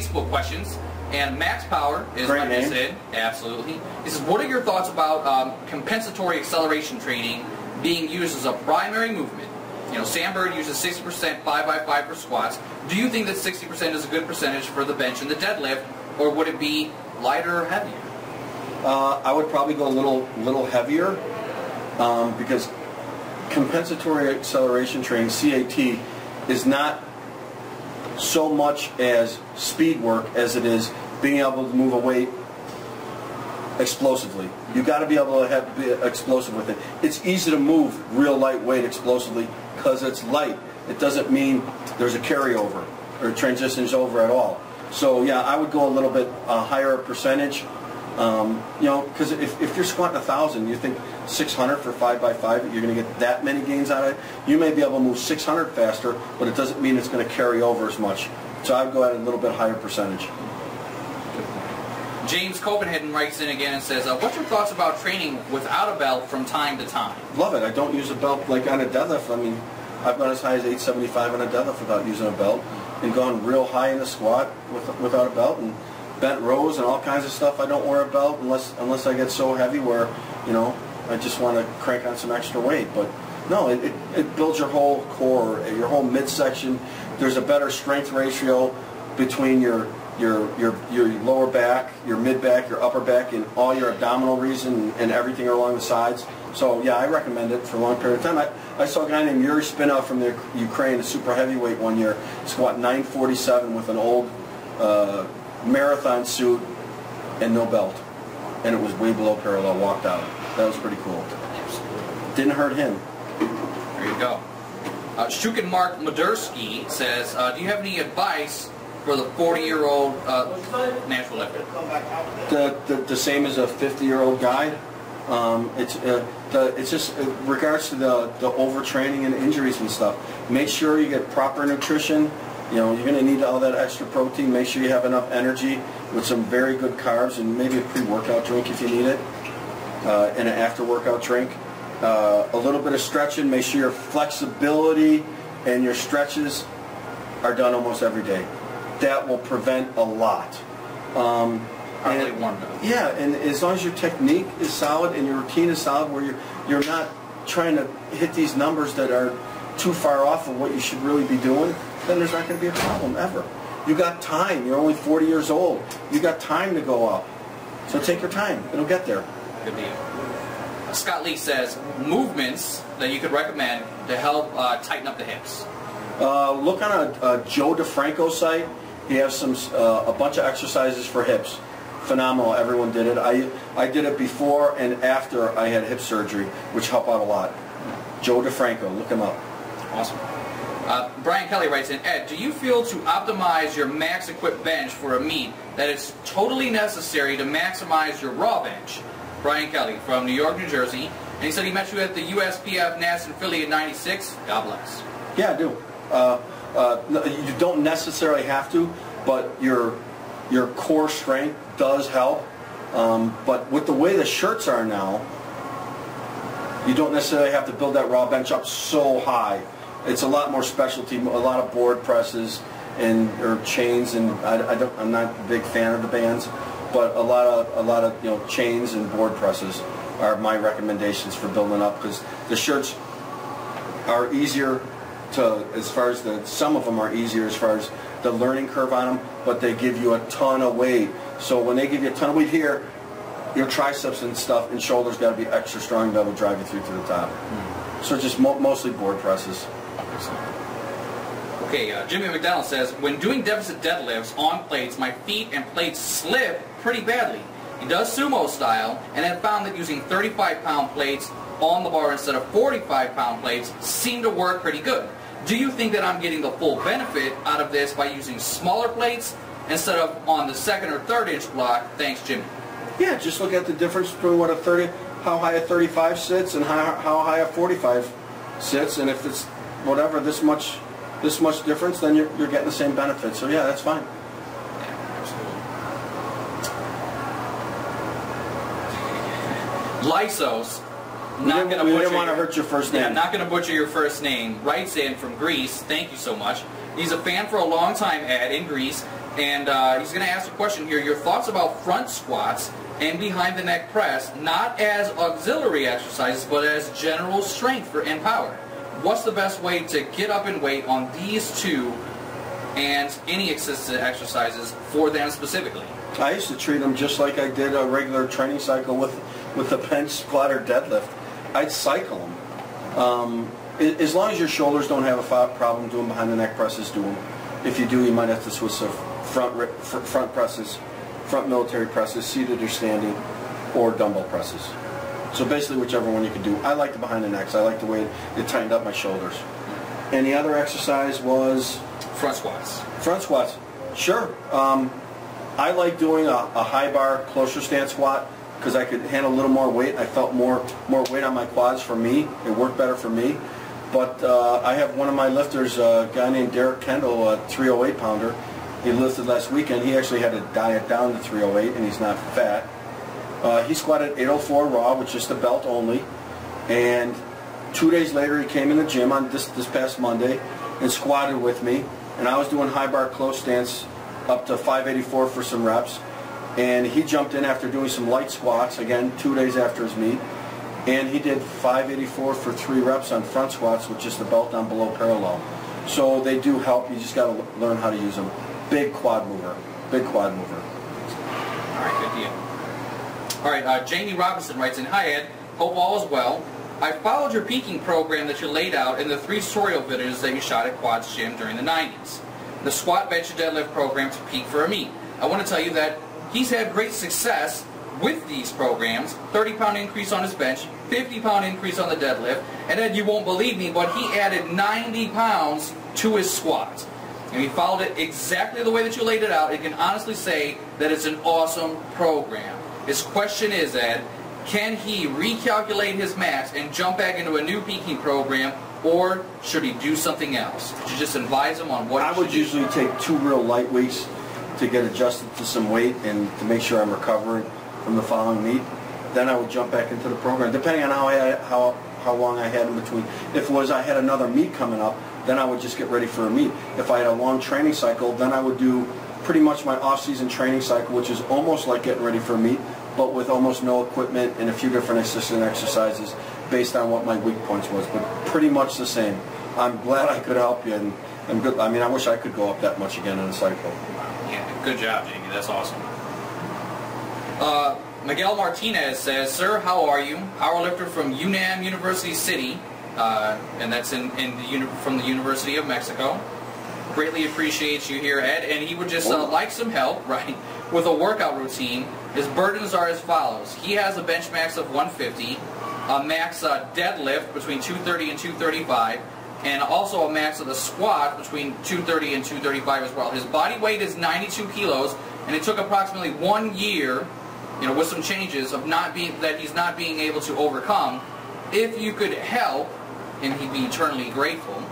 Facebook questions. And Max Power is Great like name. I said, absolutely. He says, what are your thoughts about compensatory acceleration training being used as a primary movement? You know, Sandberg uses 60% 5x5 for squats. Do you think that 60% is a good percentage for the bench and the deadlift, or would it be lighter or heavier? I would probably go a little heavier because compensatory acceleration training, CAT, is not so much as speed work as it is being able to move a weight explosively. You got to be able to be explosive with it. It's easy to move real lightweight explosively because it's light. It doesn't mean there's a carryover or transitions over at all. So yeah, I would go a little bit higher percentage. You know, because if you're squatting 1,000, you think 600 for 5x5, you're going to get that many gains out of it. You may be able to move 600 faster, but it doesn't mean it's going to carry over as much. So I'd go at a little bit higher percentage. James Copenhagen writes in again and says, what's your thoughts about training without a belt from time to time? Love it. I don't use a belt like on a deadlift. I mean, I've gone as high as 875 on a deadlift without using a belt, and gone real high in the squat without a belt, and bent rows and all kinds of stuff. I don't wear a belt unless I get so heavy where, you know, I just want to crank on some extra weight. But no, it builds your whole core, your whole midsection. There's a better strength ratio between your lower back, your mid back, your upper back, and all your abdominal region and everything along the sides. So yeah, I recommend it for a long period of time. I saw a guy named Yuri Spinov from the Ukraine, a super heavyweight, one year, squat 947 with an old marathon suit and no belt, and it was way below parallel. Walked out. That was pretty cool. Didn't hurt him. There you go. Shukin Mark Madursky says, do you have any advice for the 40-year-old natural lifter? The same as a 50-year-old guy. It's just in regards to the overtraining and injuries and stuff. Make sure you get proper nutrition. You know, you're going to need all that extra protein. Make sure you have enough energy with some very good carbs and maybe a pre-workout drink if you need it, and an after-workout drink. A little bit of stretching. Make sure your flexibility and your stretches are done almost every day. That will prevent a lot. Probably warmed up. Yeah, and as long as your technique is solid and your routine is solid, where you're not trying to hit these numbers that are too far off of what you should really be doing, then there's not going to be a problem ever. You got time. You're only 40 years old. You got time to go up. So take your time. It'll get there. Good deal. Scott Lee says, movements that you could recommend to help tighten up the hips. Look on a Joe DeFranco site. He has some a bunch of exercises for hips. Phenomenal. Everyone did it. I did it before and after I had hip surgery, which helped out a lot. Joe DeFranco. Look him up. Awesome. Brian Kelly writes in, Ed, do you feel to optimize your max equipped bench for a meet that it's totally necessary to maximize your raw bench? Brian Kelly from New York, New Jersey. And he said he met you at the USPF NAS in Philly in '96. God bless. Yeah, I do. You don't necessarily have to, but your core strength does help. But with the way the shirts are now, you don't necessarily have to build that raw bench up so high. It's a lot more specialty, a lot of board presses or chains, and I'm not a big fan of the bands, but a lot of chains and board presses are my recommendations for building up, because the shirts are easier to, some of them are easier as far as the learning curve on them, but they give you a ton of weight. So when they give you a ton of weight here, your triceps and stuff and shoulders got to be extra strong to be able to drive you through to the top. So just mostly board presses. Okay, Jimmy McDonald says, when doing deficit deadlifts on plates, my feet and plates slip pretty badly. He does sumo style, and have found that using 35-pound plates on the bar instead of 45-pound plates seem to work pretty good. Do you think that I'm getting the full benefit out of this by using smaller plates instead of on the 2nd or 3rd inch block? Thanks, Jimmy. Yeah, just look at the difference between how high a 35 sits and how high a 45 sits, and if it's whatever this much difference, then you're getting the same benefit. So yeah, that's fine. Lysos, we didn't want to hurt your first name. Yeah, not going to butcher your first name. Writes in from Greece. Thank you so much. He's a fan for a long time, Ed, in Greece. And he's going to ask a question here. Your thoughts about front squats and behind the neck press, not as auxiliary exercises, but as general strength and power. What's the best way to get up in weight on these two and any assisted exercises for them specifically? I used to treat them just like I did a regular training cycle with the bench, squat, or deadlift. I'd cycle them. As long as your shoulders don't have a problem doing behind the neck presses, do them. If you do, you might have to switch to front presses, front military presses, seated or standing, or dumbbell presses. So basically whichever one you can do. I like the behind the necks. I like the way it tightened up my shoulders. And the other exercise was? Front squats. Front squats. Sure. I like doing a high bar closer stance squat because I could handle a little more weight. I felt more weight on my quads for me. It worked better for me. But I have one of my lifters, a guy named Derek Kendall, a 308 pounder. He lifted last weekend. He actually had to diet down to 308, and he's not fat. He squatted 804 raw with just the belt only. And 2 days later, he came in the gym on this past Monday and squatted with me. And I was doing high bar close stance up to 584 for some reps. And he jumped in after doing some light squats, again, 2 days after his meet. And he did 584 for 3 reps on front squats with just the belt down below parallel. So they do help. You just got to learn how to use them. Big quad mover. Big quad mover. All right, good deal. All right, Jamie Robinson writes in, "Hi Ed, hope all is well. I followed your peaking program that you laid out in the 3 tutorial videos that you shot at Quad's Gym during the 90s. The squat, bench, and deadlift program to peak for a meet. I want to tell you that he's had great success with these programs. 30-pound increase on his bench, 50-pound increase on the deadlift, and then you won't believe me, but he added 90 pounds to his squat. And he followed it exactly the way that you laid it out. I can honestly say that it's an awesome program. His question is, Ed, can he recalculate his max and jump back into a new peaking program, or should he do something else? Could you just advise him on what I would usually take 2 real light weeks to get adjusted to some weight and to make sure I'm recovering from the following meet. Then I would jump back into the program, depending on how long I had in between. If it was I had another meet coming up, then I would just get ready for a meet. If I had a long training cycle, then I would do pretty much my off-season training cycle, which is almost like getting ready for a meet, but with almost no equipment and a few different assistant exercises based on what my weak points was, but pretty much the same. I'm glad I could help you, and I'm good. I mean, I wish I could go up that much again in a cycle. Yeah, good job, Jamie. That's awesome. Miguel Martinez says, "Sir, how are you? Powerlifter from UNAM University City," and that's from the University of Mexico. Greatly appreciates you here, Ed, and he would just like some help, right, with a workout routine. His burdens are as follows. He has a bench max of 150, a max deadlift between 230 and 235, and also a max of the squat between 230 and 235 as well. His body weight is 92 kilos, and it took approximately 1 year, with some changes of he's not being able to overcome. If you could help, and he'd be eternally grateful.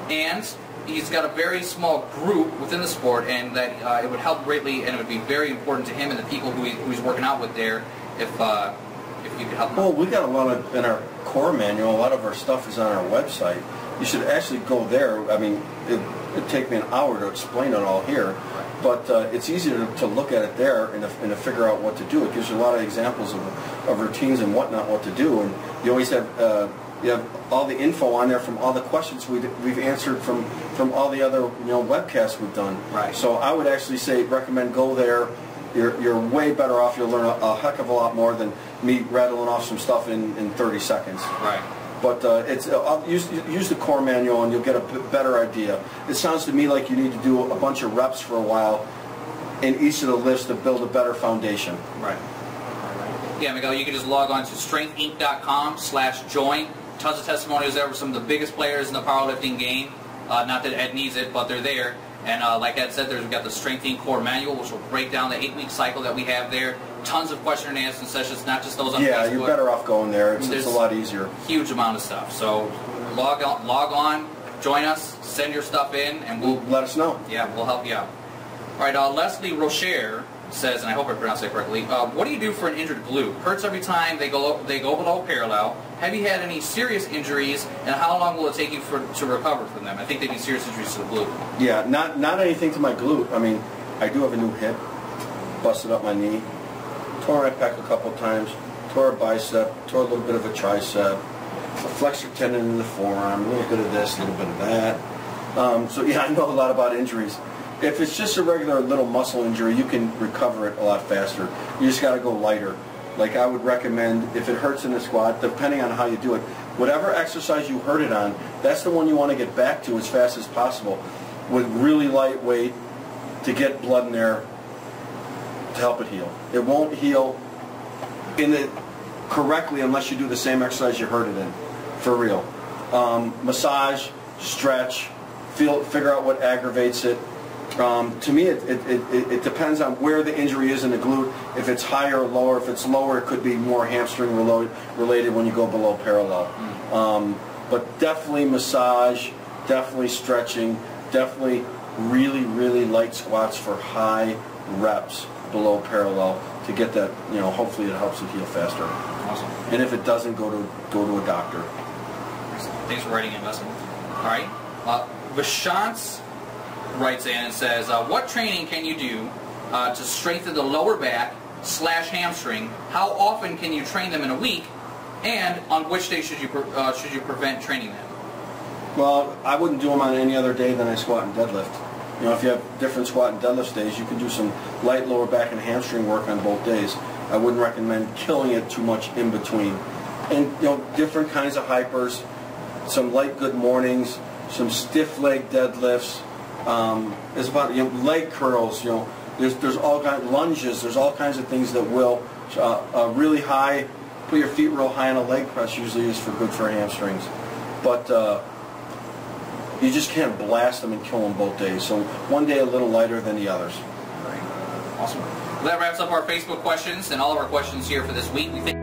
And he's got a very small group within the sport, and that it would help greatly, and it would be very important to him and the people who he's working out with there if you could help him. Well, we got a lot of, in our core manual, a lot of our stuff is on our website. You should actually go there. I mean, it'd take me an hour to explain it all here, but it's easier to look at it there and to figure out what to do. It gives you a lot of examples of routines and whatnot, what to do, and you always have you have all the info on there from all the questions we've answered from all the other webcasts we've done. Right. So I would actually recommend go there. You're way better off. You'll learn a heck of a lot more than me rattling off some stuff in 30 seconds. Right. But use the core manual and you'll get a better idea. It sounds to me like you need to do a bunch of reps for a while in each of the lifts to build a better foundation. Right. Yeah, Miguel, you can just log on to strengthinc.com/join. Tons of testimonials there with some of the biggest players in the powerlifting game. Not that Ed needs it, but they're there. And like Ed said, we've got the Strength Inc. Core Manual, which will break down the 8-week cycle that we have there. Tons of question and answer sessions, not just those on Facebook. Yeah, you're better off going there. It's a lot easier. Huge amount of stuff. So log on, join us, send your stuff in, and we'll let us know. Yeah, we'll help you out. All right, Leslie Rocher says, and I hope I pronounced that correctly, what do you do for an injured glute? Hurts every time they go below parallel. Have you had any serious injuries, and how long will it take you to recover from them? I think they need serious injuries to the glute. Yeah, not anything to my glute. I mean, I do have a new hip, busted up my knee, tore my pec a couple times, tore a bicep, tore a little bit of a tricep, a flexor tendon in the forearm, a little bit of this, a little bit of that. So yeah, I know a lot about injuries. If it's just a regular little muscle injury, you can recover it a lot faster. You just got to go lighter. Like I would recommend, if it hurts in the squat, depending on how you do it, whatever exercise you hurt it on, that's the one you want to get back to as fast as possible with really light weight to get blood in there to help it heal. It won't heal correctly unless you do the same exercise you hurt it in, for real. Massage, stretch, figure out what aggravates it. To me, it depends on where the injury is in the glute. If it's higher or lower. If it's lower, it could be more hamstring related when you go below parallel. But definitely massage, definitely stretching, definitely really, really light squats for high reps below parallel to get that, hopefully it helps it heal faster. Awesome. And if it doesn't, go to a doctor. Thanks for writing in, Weston. All right. Vishant writes in and says, what training can you do to strengthen the lower back / hamstring? How often can you train them in a week? And on which day should you prevent training them? Well, I wouldn't do them on any other day than I squat and deadlift. If you have different squat and deadlift days, you can do some light lower back and hamstring work on both days. I wouldn't recommend killing it too much in between. And different kinds of hypers, some light good mornings, some stiff leg deadlifts. It's about leg curls. There's all kinds lunges. There's all kinds of things that will really high. Put your feet real high on a leg press. Usually is good for hamstrings, but you just can't blast them and kill them both days. So one day a little lighter than the others. All right. Awesome. Well, that wraps up our Facebook questions and all of our questions here for this week. We think